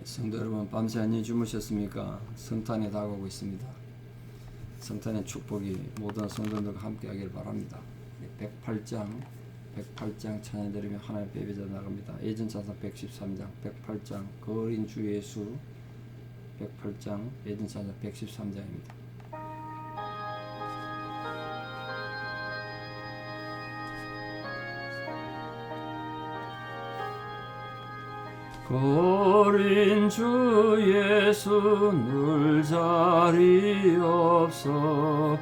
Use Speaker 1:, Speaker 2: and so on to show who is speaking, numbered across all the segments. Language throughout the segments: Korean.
Speaker 1: 성도 여러분, 밤새 안녕히 주무셨습니까? 성탄이 다가오고 있습니다. 성탄의 축복이 모든 성도들과 함께 하길 바랍니다. 108장 찬양 드리며 하나님 예배자 나갑니다. 예전 찬송 113장 108장 그 어린 주 예수 108장 예전 찬송 113장입니다. 어린 주 예수 늘 자리 없어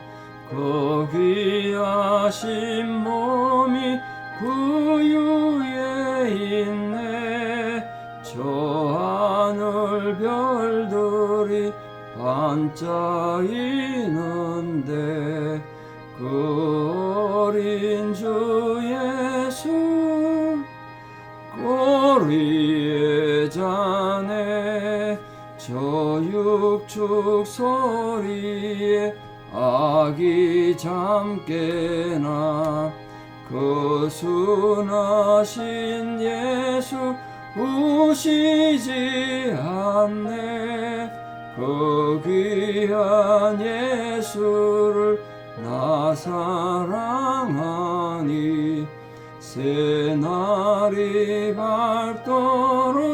Speaker 1: 그 귀하신 몸이 그 위에 있네. 저 하늘 별들이 반짝이는데 그 어린 주 예수 꼬리에 자네 저 육축 소리에 아기 잠깨나 그 순하신 예수 우시지 않네. 그 귀한 예수를 나 사랑하니 새날이 밝도록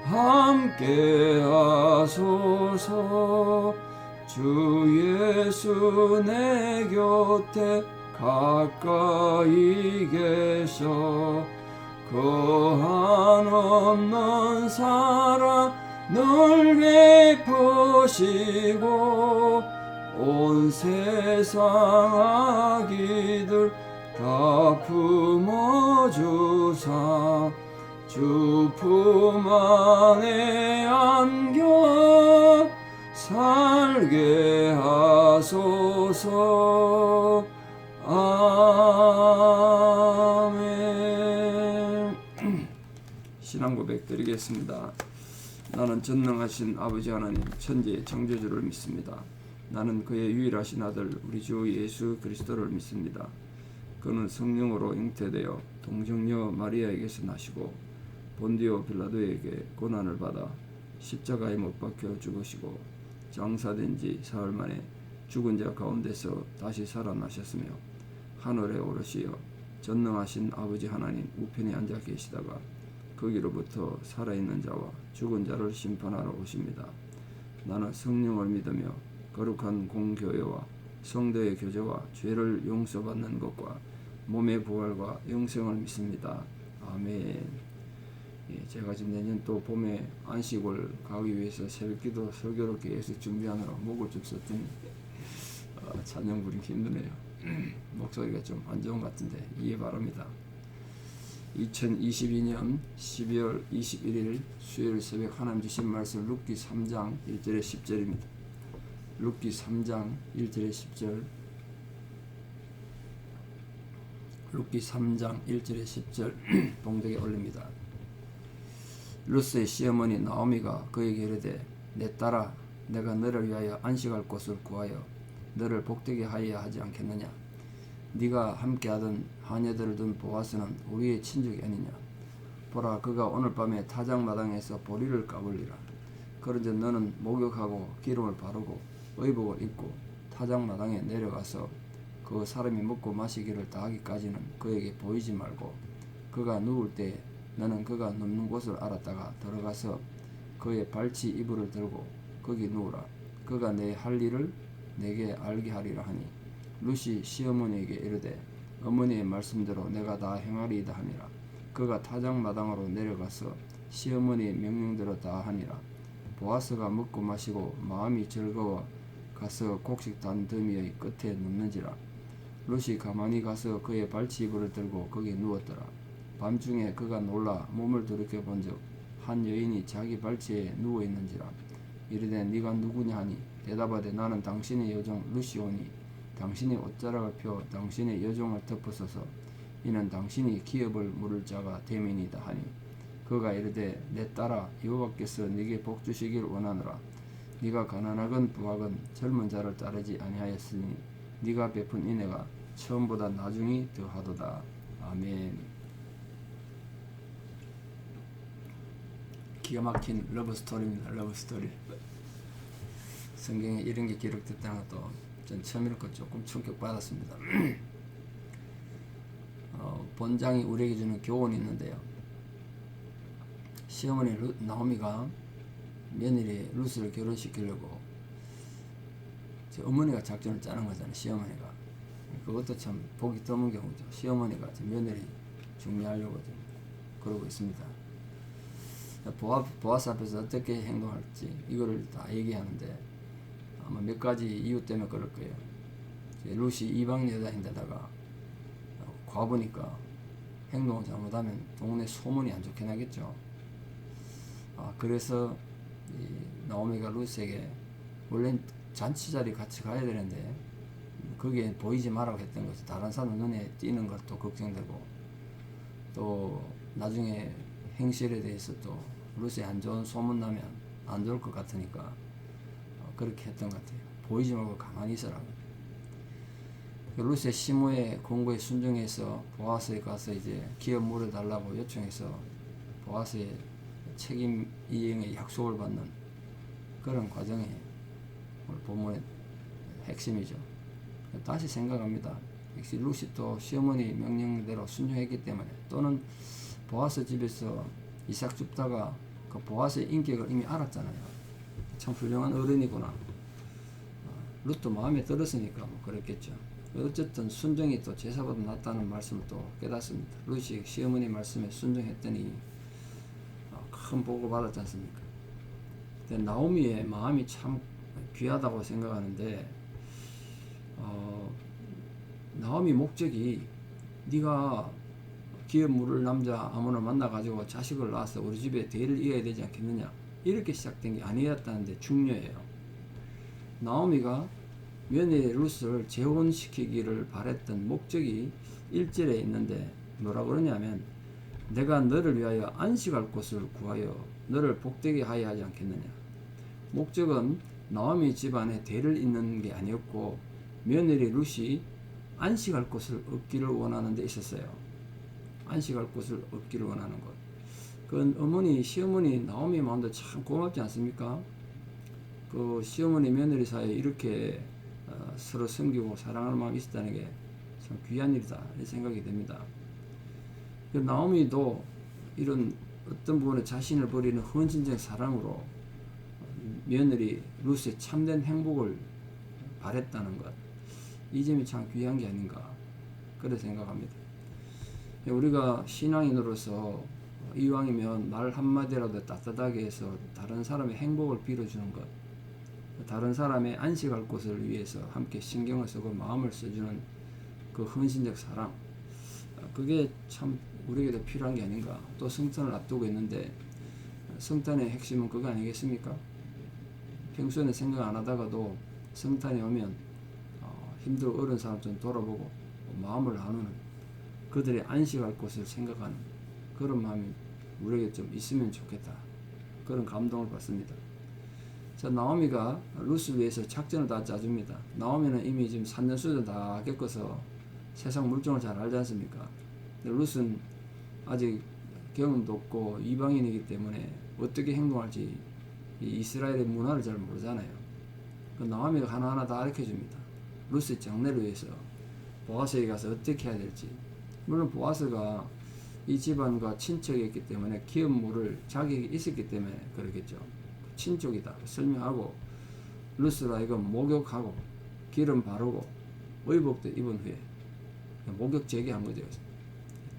Speaker 1: 함께 하소서. 주 예수 내 곁에 가까이 계셔 그 한없는 사랑 늘 베푸시고 온 세상 아기들 다 품어주사 주 품 안에 안겨 살게 하소서. 아멘. 신앙 고백 드리겠습니다. 나는 전능하신 아버지 하나님 천지의 창조주를 믿습니다. 나는 그의 유일하신 아들 우리 주 예수 그리스도를 믿습니다. 그는 성령으로 잉태되어 동정녀 마리아에게서 나시고 본디오 빌라도에게 고난을 받아 십자가에 못 박혀 죽으시고 장사된 지 사흘 만에 죽은 자 가운데서 다시 살아나셨으며 하늘에 오르시어 전능하신 아버지 하나님 우편에 앉아 계시다가 거기로부터 살아있는 자와 죽은 자를 심판하러 오십니다. 나는 성령을 믿으며 거룩한 공교회와 성도의 교제와 죄를 용서받는 것과 몸의 부활과 영생을 믿습니다. 아멘. 제가 지금 내년 또 봄에 안식을 가기 위해서 새벽기도 설교를 계속 준비하느라 목을 좀 썼더니 찬양 부르기 힘드네요. 목소리가 좀 안 좋은 것 같은데 이해 바랍니다. 2022년 12월 21일 수요일 새벽 하나님 주신 말씀 룻기 3장 1절에 10절입니다. 룻기 3장 1절에 10절 룻기 3장 1절에 10절 봉독에 올립니다. 룻의 시어머니 나오미가 그에게 이르되 내 딸아 내가 너를 위하여 안식할 곳을 구하여 너를 복되게 하여야 하지 않겠느냐. 네가 함께하던 하녀들을 둔 보아스는 우리의 친족이 아니냐. 보라 그가 오늘 밤에 타작마당에서 보리를 까불리라. 그런즉 너는 목욕하고 기름을 바르고 의복을 입고 타작마당에 내려가서 그 사람이 먹고 마시기를 다하기까지는 그에게 보이지 말고 그가 누울 때 너는 그가 눕는 곳을 알았다가 들어가서 그의 발치 이불을 들고 거기 누우라. 그가 내 할 일을 내게 알게 하리라 하니 룻이 시어머니에게 이르되 어머니의 말씀대로 내가 다 행하리이다 하니라. 그가 타작마당으로 내려가서 시어머니의 명령대로 다 하니라. 보아스가 먹고 마시고 마음이 즐거워 가서 곡식 단 더미의 끝에 눕는지라. 룻이 가만히 가서 그의 발치 이불을 들고 거기 누웠더라. 밤중에 그가 놀라 몸을 돌이켜 본즉 한 여인이 자기 발치에 누워 있는지라. 이르되 네가 누구냐 하니 대답하되 나는 당신의 여종 룻이오니 당신의 옷자락을 펴 당신의 여종을 덮으소서. 이는 당신이 기업을 물을 자가 됨이니이다 하니 그가 이르되 내 딸아 여호와께서 네게 복 주시길 원하노라. 네가 가난하건 부하건 젊은 자를 따르지 아니하였으니 네가 베푼 인애가 처음보다 나중이 더하도다. 아멘. 기가 막힌 러브 스토리입니다. 러브 스토리. 성경에 이런 게 기록됐다는 것도 전 처음 읽고 조금 충격받았습니다. 본장이 우리에게 주는 교훈이 있는데요. 시어머니 나오미가 며느리 루스를 결혼시키려고 어머니가 작전을 짜는 거잖아요. 시어머니가. 그것도 참 보기 드문 경우죠. 시어머니가 며느리 중매하려고 좀 그러고 있습니다. 보아스 앞에서 어떻게 행동할지 이거를 다 얘기하는데 아마 몇 가지 이유 때문에 그럴 거예요. 루시 이방 여자인데다가 과부니까 행동을 잘못하면 동네 소문이 안 좋게 나겠죠. 그래서 나오미가 루스에게 원래 잔치 자리 같이 가야 되는데 거기에 보이지 말라고 했던 것이 다른 사람 눈에 띄는 것도 걱정되고 또 나중에 행실에 대해서 또 루스에 안 좋은 소문 나면 안 좋을 것 같으니까 그렇게 했던 것 같아요. 보이지 말고 가만히 있으라고. 루스의 시모의 공고에 순종해서 보아스에 가서 이제 기업 물어달라고 요청해서 보아스의 책임 이행의 약속을 받는 그런 과정이 오늘 본문의 핵심이죠. 다시 생각합니다. 역시 루시 또 시어머니 명령대로 순종했기 때문에 또는 보아스 집에서 이삭 줍다가 그 보아스의 인격을 이미 알았잖아요. 참 훌륭한 어른이구나. 룻도 마음에 들었으니까 뭐 그랬겠죠. 어쨌든 순종이 또 제사보다 낫다는 말씀을 또 깨닫습니다. 룻이 시어머니 말씀에 순종했더니 큰 복을 받았지 않습니까? 근데 나오미의 마음이 참 귀하다고 생각하는데 나오미 목적이 네가 기업 물을 남자 아무나 만나가지고 자식을 낳아서 우리 집에 대를 이어야 되지 않겠느냐 이렇게 시작된 게 아니었다는데 중요해요. 나오미가 며느리 룻을 재혼시키기를 바랬던 목적이 1절에 있는데 뭐라고 그러냐면 내가 너를 위하여 안식할 곳을 구하여 너를 복되게 하여 하지 않겠느냐. 목적은 나오미 집안에 대를 잇는 게 아니었고 며느리 룻이 안식할 곳을 얻기를 원하는 데 있었어요. 안식할 곳을 얻기를 원하는 것. 그건 어머니, 시어머니 나오미 마음도 참 고맙지 않습니까? 그 시어머니 며느리 사이에 이렇게 서로 섬기고 사랑하는 마음이 있었다는 게 참 귀한 일이다 이 생각이 됩니다. 나오미도 이런 어떤 부분에 자신을 버리는 헌신적 사랑으로 며느리 룻의 참된 행복을 바랬다는 것, 이 점이 참 귀한 게 아닌가 그렇게 생각합니다. 우리가 신앙인으로서 이왕이면 말 한마디라도 따뜻하게 해서 다른 사람의 행복을 빌어주는 것, 다른 사람의 안식할 곳을 위해서 함께 신경을 쓰고 마음을 써주는 그 헌신적 사랑, 그게 참 우리에게도 필요한 게 아닌가. 또 성탄을 앞두고 있는데 성탄의 핵심은 그거 아니겠습니까? 평소에는 생각 안 하다가도 성탄이 오면 힘들고 어려운 사람 좀 돌아보고 마음을 나누는, 그들의 안식할 곳을 생각하는 그런 마음이 우리에게 좀 있으면 좋겠다, 그런 감동을 받습니다. 자, 나오미가 룻을 위해서 작전을 다 짜줍니다. 나오미는 이미 지금 산전수전 다 겪어서 세상 물정을 잘 알지 않습니까? 근데 룻은 아직 경험도 없고 이방인이기 때문에 어떻게 행동할지 이 이스라엘의 문화를 잘 모르잖아요. 그 나오미가 하나하나 다 가르쳐줍니다. 룻의 장래를 위해서 보아스에게 가서 어떻게 해야 될지. 물론 보아스가 이 집안과 친척이었기 때문에 기업 물을 자격이 있었기 때문에 그러겠죠. 친족이다 설명하고 룻을 하여금 목욕하고 기름 바르고 의복도 입은 후에 목욕 제기한 거죠.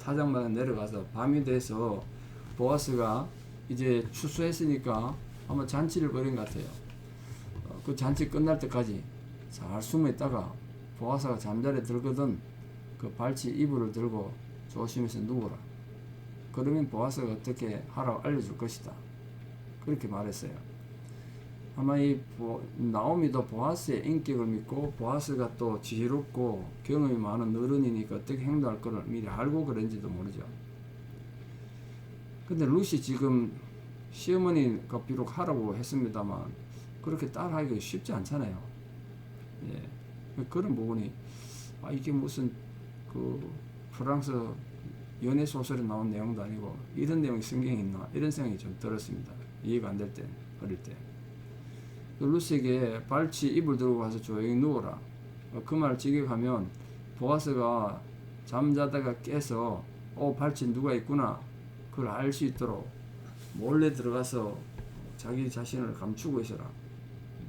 Speaker 1: 타작마다 내려가서 밤이 돼서 보아스가 이제 추수했으니까 아마 잔치를 벌인 것 같아요. 그 잔치 끝날 때까지 잘 숨어 있다가 보아스가 잠자리에 들거든 그 발치 이불을 들고 조심해서 누워라. 그러면 보아스가 어떻게 하라고 알려줄 것이다. 그렇게 말했어요. 아마 이 나오미도 보아스의 인격을 믿고 보아스가 또 지혜롭고 경험이 많은 어른이니까 어떻게 행동할 거를 미리 알고 그런지도 모르죠. 근데 룻이 지금 시어머니가 비록 하라고 했습니다만 그렇게 따라하기가 쉽지 않잖아요. 예. 그런 부분이 이게 무슨 그 프랑스 연애 소설에 나온 내용도 아니고 이런 내용이 성경에 있나 이런 생각이 좀 들었습니다. 이해가 안 될 때, 어릴 때. 루스에게 발치 이불 들고 가서 조용히 누워라. 그 말 직역하면 보아스가 잠자다가 깨서 발치 누가 있구나 그걸 알 수 있도록 몰래 들어가서 자기 자신을 감추고 있어라.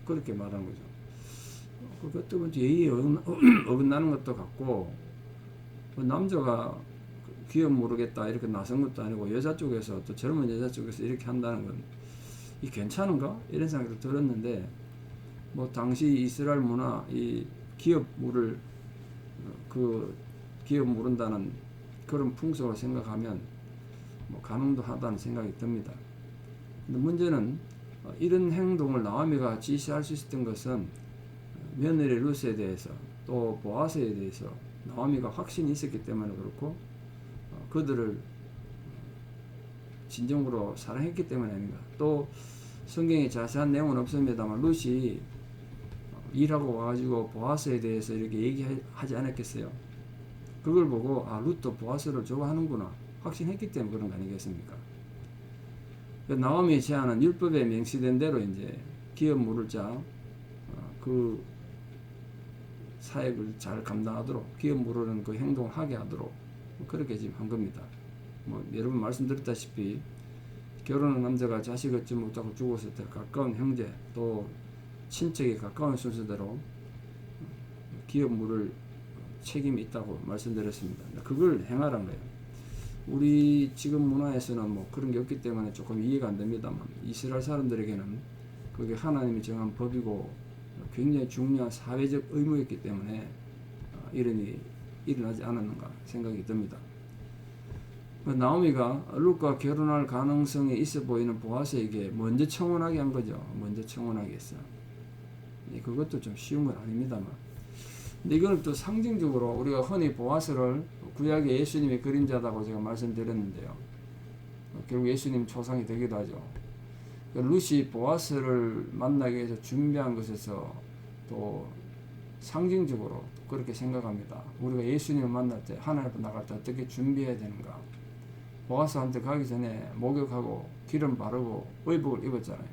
Speaker 1: 그렇게 말하는 거죠. 그것도 뭐 예의에 어긋나는 것도 같고, 남자가 기업 모르겠다 이렇게 나선 것도 아니고 여자 쪽에서 또 젊은 여자 쪽에서 이렇게 한다는 건 이 괜찮은가 이런 생각이 들었는데, 뭐 당시 이스라엘 문화 이 기업물을 그 기업 모른다는 그런 풍속을 생각하면 뭐 가능도 하다는 생각이 듭니다. 근데 문제는 이런 행동을 나오미가 지시할 수 있었던 것은 며느리 루스에 대해서 또 보아스에 대해서 나오미가 확신이 있었기 때문에 그렇고, 그들을 진정으로 사랑했기 때문이 아닌가. 또 성경에 자세한 내용은 없습니다만 룻이 일하고 와가지고 보아스에 대해서 이렇게 얘기하지 않았겠어요. 그걸 보고 룻도 보아스를 좋아하는구나 확신했기 때문에 그런 거 아니겠습니까? 나오미의 제안은 율법에 명시된 대로 이제 기업 물을 자 그 사역을 잘 감당하도록, 기업 물으는 그 행동을 하게 하도록 그렇게 지금 한 겁니다. 뭐 여러 번 말씀드렸다시피 결혼한 남자가 자식 얻지 못하고 죽었을 때 가까운 형제 또 친척이 가까운 순서대로 기업 물을 책임이 있다고 말씀드렸습니다. 그걸 행하라는 거예요. 우리 지금 문화에서는 뭐 그런 게 없기 때문에 조금 이해가 안 됩니다만, 이스라엘 사람들에게는 그게 하나님이 정한 법이고 굉장히 중요한 사회적 의무였기 때문에 이런 일이 일어나지 않았는가 생각이 듭니다. 나오미가 룻과 결혼할 가능성이 있어 보이는 보아스에게 먼저 청혼하게 한 거죠. 먼저 청혼하게 했어. 그것도 좀 쉬운 건 아닙니다만, 근데 이걸 또 상징적으로 우리가 흔히 보아스를 구약의 예수님의 그림자다고 제가 말씀드렸는데요. 결국 예수님 초상이 되기도 하죠. 룻이 보아스를 만나기 위해서 준비한 것에서 또 상징적으로 그렇게 생각합니다. 우리가 예수님을 만날 때, 하나님 앞에 나갈 때 어떻게 준비해야 되는가. 보아스한테 가기 전에 목욕하고 기름 바르고 의복을 입었잖아요.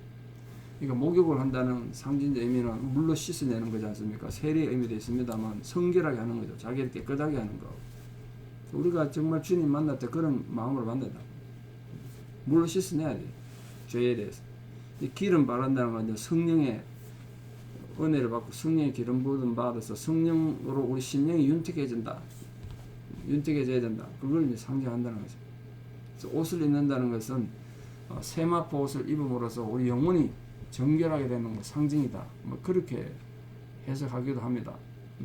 Speaker 1: 그러니까 목욕을 한다는 상징적 의미는 물로 씻어내는 거지 않습니까? 세례의 의미도 있습니다만 성결하게 하는 거죠. 자기를 깨끗하게 하는 거. 우리가 정말 주님 만날 때 그런 마음으로 만난다. 물로 씻어내야 돼. 죄에 대해서. 기름 바른다는 건 성령의 은혜를 받고 성령의 기름 부음 받아서 성령으로 우리 심령이 윤택해진다. 윤택해져야 된다. 그걸 이제 상징한다는 거죠. 그래서 옷을 입는다는 것은 세마포 옷을 입음으로써 우리 영혼이 정결하게 되는 것 상징이다. 뭐 그렇게 해석하기도 합니다.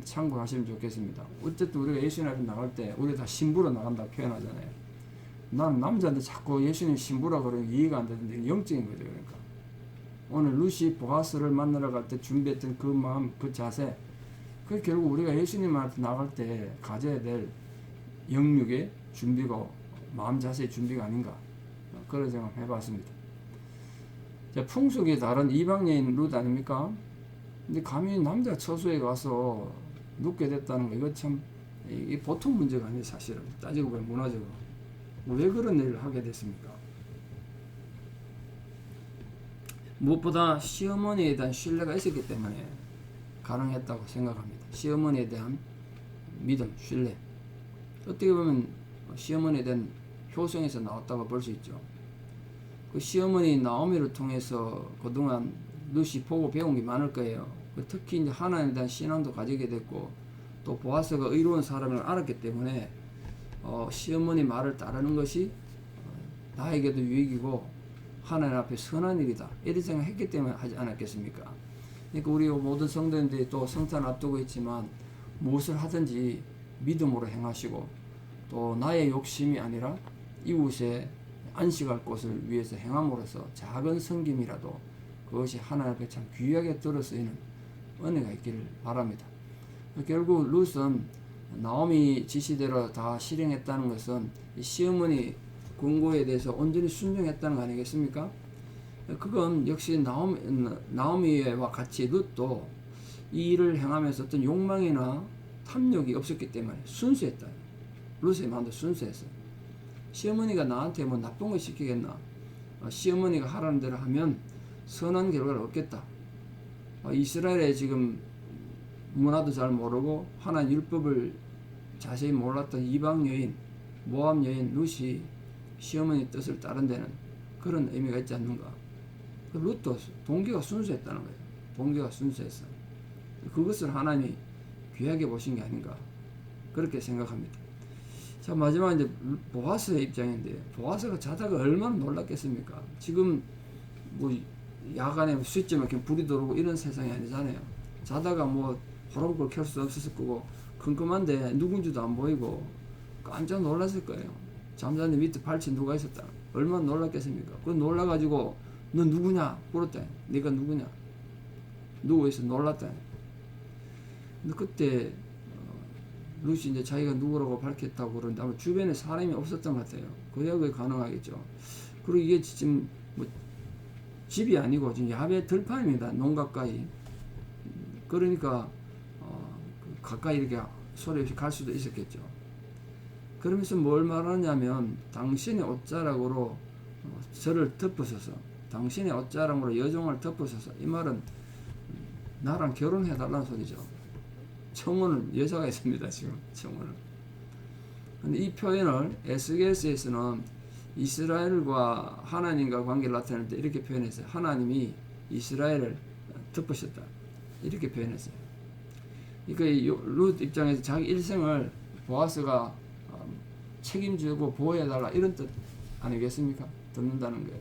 Speaker 1: 참고하시면 좋겠습니다. 어쨌든 우리가 예수님 앞에 나갈 때 우리 다 신부로 나간다 표현하잖아요. 난 남자한테 자꾸 예수님 신부라 그러면 이해가 안 되는데 영적인 거죠. 그러니까 오늘 룻이 보아스를 만나러 갈 때 준비했던 그 마음, 그 자세, 그 결국 우리가 예수님 앞에 나갈 때 가져야 될 영육의 준비고 마음 자세의 준비가 아닌가, 그런 생각 해봤습니다. 자, 풍속이 다른 이방 여인 룻 아닙니까? 근데 감히 남자 처소에 가서 눕게 됐다는 거, 이거 참 이게 보통 문제가 아니에요. 사실은 따지고 보면 문화적으로 왜 그런 일을 하게 됐습니까? 무엇보다 시어머니에 대한 신뢰가 있었기 때문에 가능했다고 생각합니다. 시어머니에 대한 믿음, 신뢰. 어떻게 보면 시어머니에 대한 효성에서 나왔다고 볼 수 있죠. 그 시어머니 나오미를 통해서 그동안 룻이 보고 배운 게 많을 거예요. 특히 이제 하나님에 대한 신앙도 가지게 됐고, 또 보아스가 의로운 사람을 알았기 때문에 시어머니 말을 따르는 것이 나에게도 유익이고 하나님 앞에 선한 일이다, 이런 생각했기 때문에 하지 않았겠습니까? 그러니까 우리 모든 성도님들이 또 성탄 앞두고 있지만 무엇을 하든지 믿음으로 행하시고, 또 나의 욕심이 아니라 이웃의 안식할 곳을 위해서 행함으로써 작은 섬김이라도 그것이 하나님 앞에 참 귀하게 들어 쓰이는 은혜가 있기를 바랍니다. 결국 룻은 나오미 지시대로 다 실행했다는 것은 시어머니 권고에 대해서 온전히 순종했다는 거 아니겠습니까? 그건 역시 나오미와 같이 룻도 이 일을 행하면서 어떤 욕망이나 탐욕이 없었기 때문에 순수했다. 룻의 마음도 순수했어요. 시어머니가 나한테 뭐 나쁜 거 시키겠나? 시어머니가 하라는 대로 하면 선한 결과를 얻겠다. 이스라엘에 지금 문화도 잘 모르고 하나님 율법을 자세히 몰랐던 이방 여인, 모압 여인 룻이 시어머니 뜻을 따른 데는 그런 의미가 있지 않는가? 룻도 동기가 순수했다는 거예요. 동기가 순수했어. 그것을 하나님이 귀하게 보신 게 아닌가? 그렇게 생각합니다. 자, 마지막 이제 보아스의 입장인데, 보아스가 자다가 얼마나 놀랐겠습니까? 지금 뭐 야간에 스위치만 이렇게 불이 들어오고 이런 세상이 아니잖아요. 자다가 뭐 호롱불 켤 수 없었을 거고, 컴컴한데 누군지도 안 보이고 깜짝 놀랐을 거예요. 잠자는데 밑에 발치 누가 있었다. 얼마나 놀랐겠습니까? 그 놀라가지고 너 누구냐? 물었다. 네가 누구냐? 누구 있어? 놀랐다. 근데 그때 룻이 이제 자기가 누구라고 밝혔다고 그러는데 아마 주변에 사람이 없었던 것 같아요. 그래야 그게 가능하겠죠. 그리고 이게 지금 뭐 집이 아니고 지금 야외 들판입니다. 농 가까이. 그러니까 가까이 이렇게 소리 없이 갈 수도 있었겠죠. 그러면서 뭘 말하냐면 당신의 옷자락으로 저를 덮으소서. 당신의 옷자락으로 여종을 덮으소서. 이 말은 나랑 결혼해달라는 소리죠. 청혼은 여자가 있습니다. 지금 청혼은. 근데 이 표현을 에스겔서에서는 이스라엘과 하나님과 관계를 나타낼 때 이렇게 표현했어요. 하나님이 이스라엘을 덮으셨다. 이렇게 표현했어요. 그러니까 룻 입장에서 자기 일생을 보아스가 책임지고 보호해달라 이런 뜻 아니겠습니까? 듣는다는 거예요.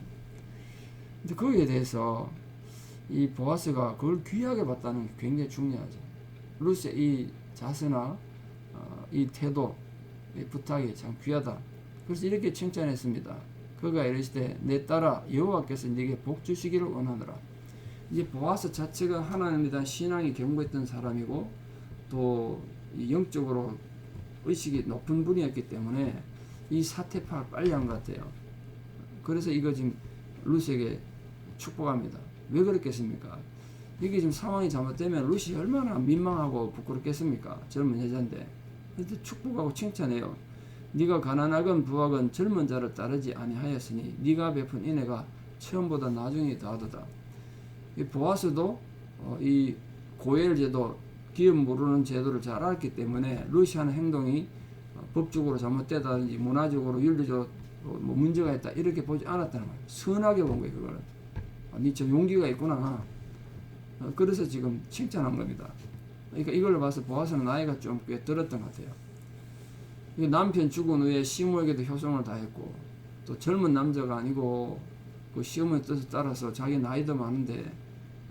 Speaker 1: 근데 거기에 대해서 이 보아스가 그걸 귀하게 봤다는 게 굉장히 중요하죠. 룻의 이 자세나 이 태도, 이 부탁이 참 귀하다. 그래서 이렇게 칭찬했습니다. 그가 이르시되 내 딸아 여호와께서 네게 복 주시기를 원하노라. 이제 보아스 자체가 하나님에 대한 신앙이 견고했던 사람이고 또 영적으로 의식이 높은 분이었기 때문에 이 사태 파악을 빨리 한 것 같아요. 그래서 이거 지금 룻에게 축복합니다. 왜 그랬겠습니까? 이게 지금 상황이 잘못되면 룻이 얼마나 민망하고 부끄럽겠습니까? 젊은 여자인데. 근데 축복하고 칭찬해요. 네가 가난하건 부하건 젊은 자를 따르지 아니하였으니 네가 베푼 인애가 처음보다 나중에 더하도다. 이 보아스도 이 고엘 제도, 기업 모르는 제도를 잘 알았기 때문에 룻이 하는 행동이 법적으로 잘못되다든지 문화적으로 윤리적으로 뭐 문제가 있다 이렇게 보지 않았다는 거예요. 선하게 본 거예요. 그거는. 네 좀 용기가 있구나. 그래서 지금 칭찬한 겁니다. 그러니까 이걸 봐서 보아스는 나이가 좀 꽤 들었던 것 같아요. 남편 죽은 후에 시모에게도 효성을 다했고 또 젊은 남자가 아니고 그 시어머니 뜻을 따라서 자기 나이도 많은데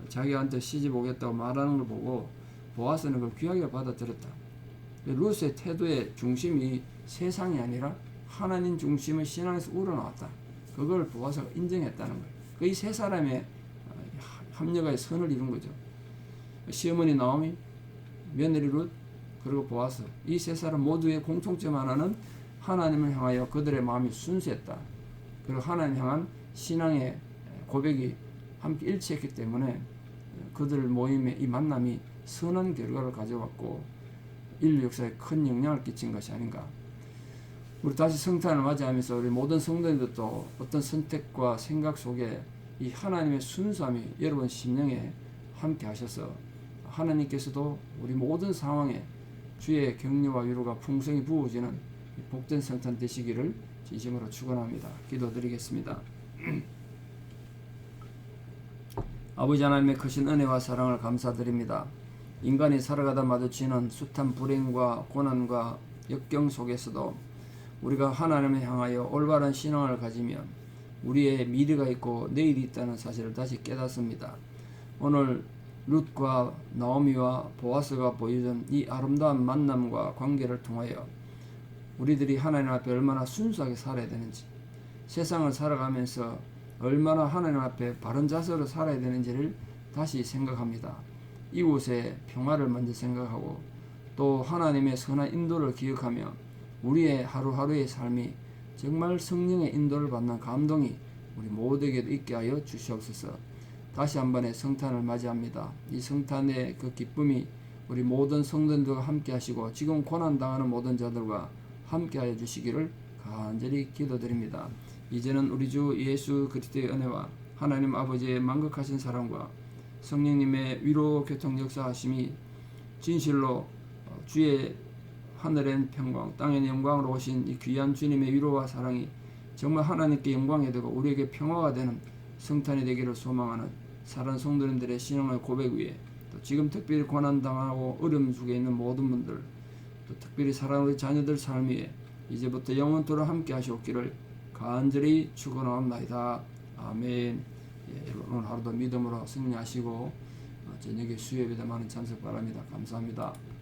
Speaker 1: 자기한테 시집 오겠다고 말하는 걸 보고 보아스는 그걸 귀하게 받아들였다. 룻의 태도의 중심이 세상이 아니라 하나님 중심의 신앙에서 우러나왔다. 그걸 보아스가 인정했다는 거예요. 이 세 사람의 합력의 선을 이룬 거죠. 시어머니 나오미, 며느리 룻, 그리고 보아스. 이 세 사람 모두의 공통점 하나는 하나님을 향하여 그들의 마음이 순수했다. 그리고 하나님 향한 신앙의 고백이 함께 일치했기 때문에 그들 모임의 이 만남이 선한 결과를 가져왔고 인류 역사에 큰 영향을 끼친 것이 아닌가. 우리 다시 성탄을 맞이하면서 우리 모든 성도님들도 어떤 선택과 생각 속에 이 하나님의 순수함이 여러분 심령에 함께 하셔서 하나님께서도 우리 모든 상황에 주의 격려와 위로가 풍성히 부어지는 복된 성탄 되시기를 진심으로 축원합니다. 기도드리겠습니다. 아버지 하나님의 크신 은혜와 사랑을 감사드립니다. 인간이 살아가다 마주치는 숱한 불행과 고난과 역경 속에서도 우리가 하나님을 향하여 올바른 신앙을 가지면 우리의 미래가 있고 내일이 있다는 사실을 다시 깨닫습니다. 오늘 룻과 나오미와 보아스가 보여준 이 아름다운 만남과 관계를 통하여 우리들이 하나님 앞에 얼마나 순수하게 살아야 되는지, 세상을 살아가면서 얼마나 하나님 앞에 바른 자세로 살아야 되는지를 다시 생각합니다. 이곳의 평화를 먼저 생각하고 또 하나님의 선한 인도를 기억하며 우리의 하루하루의 삶이 정말 성령의 인도를 받는 감동이 우리 모두에게도 있게 하여 주시옵소서. 다시 한 번의 성탄을 맞이합니다. 이 성탄의 그 기쁨이 우리 모든 성도들과 함께 하시고 지금 고난당하는 모든 자들과 함께 하여 주시기를 간절히 기도드립니다. 이제는 우리 주 예수 그리스도의 은혜와 하나님 아버지의 만극하신 사랑과 성령님의 위로 교통 역사하심이 진실로 주의 하늘엔 평강 땅엔 영광으로 오신 이 귀한 주님의 위로와 사랑이 정말 하나님께 영광이 되고 우리에게 평화가 되는 성탄이 되기를 소망하는 사랑하는 성도님들의 신앙의 고백 위에 또 지금 특별히 고난당하고 어려움 속에 있는 모든 분들 또 특별히 사랑하는 우리 자녀들 삶 위에 이제부터 영원토록 함께 하시옵기를 간절히 축원하옵나이다. 아멘. 예, 여러분 오늘 하루도 믿음으로 승리하시고 저녁에 수요예배에 많은 참석 바랍니다. 감사합니다.